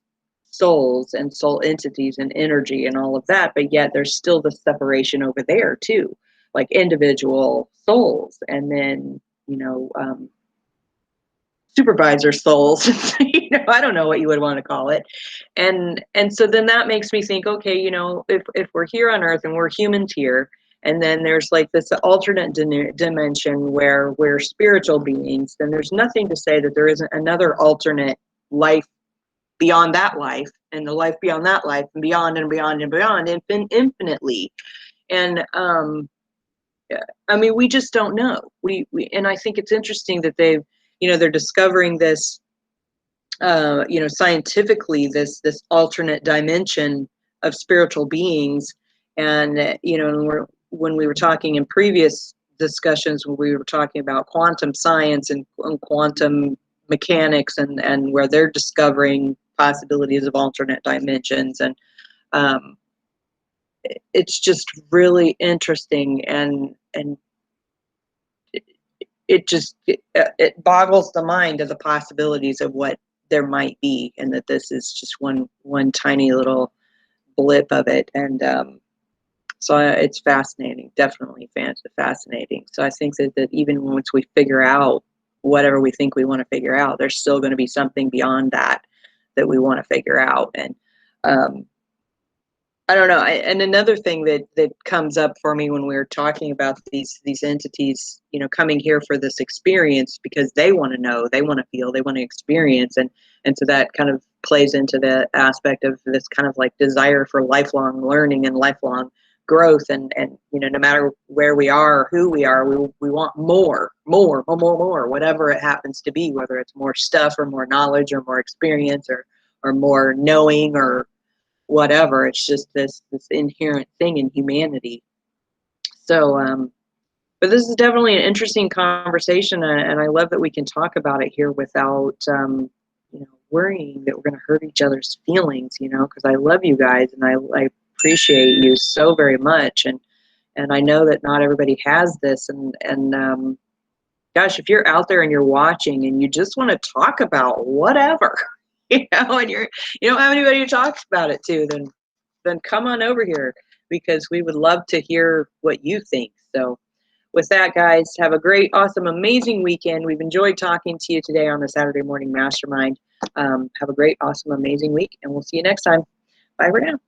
souls and soul entities and energy and all of that, but yet there's still the separation over there too, like individual souls, and then supervisor souls. You know, I don't know what you would want to call it. And so then that makes me think, okay, you know, if we're here on Earth and we're humans here, and then there's like this alternate dimension where we're spiritual beings, then there's nothing to say that there isn't another alternate life beyond that life, and the life beyond that life, and beyond and beyond and beyond, infinitely. And I mean, we just don't know. And I think it's interesting that they've, you know, they're discovering this, you know, scientifically, this alternate dimension of spiritual beings. And you know, when we were talking in previous discussions, when we were talking about quantum science and quantum mechanics, and where they're discovering possibilities of alternate dimensions, and it's just really interesting, and it boggles the mind of the possibilities of what there might be, and that this is just one tiny little blip of it. And so it's fascinating, definitely fascinating. So I think that even once we figure out whatever we think we want to figure out, there's still going to be something beyond that we want to figure out. And I don't know. And another thing that comes up for me when we're talking about these entities, you know, coming here for this experience because they want to know, they want to feel, they want to experience, and so that kind of plays into the aspect of this kind of like desire for lifelong learning and lifelong growth, and you know, no matter where we are, or who we are, we want more, whatever it happens to be, whether it's more stuff or more knowledge or more experience or more knowing or whatever. It's just this inherent thing in humanity. So but this is definitely an interesting conversation, and I love that we can talk about it here without you know, worrying that we're going to hurt each other's feelings, you know, because I love you guys, and I appreciate you so very much, and I know that not everybody has this, and gosh, if you're out there and you're watching and you just want to talk about whatever, you know, and you don't have anybody to talk about it to, then come on over here, because we would love to hear what you think. So with that, guys, have a great, awesome, amazing weekend. We've enjoyed talking to you today on the Saturday Morning Mastermind. Have a great, awesome, amazing week, and we'll see you next time. Bye for now.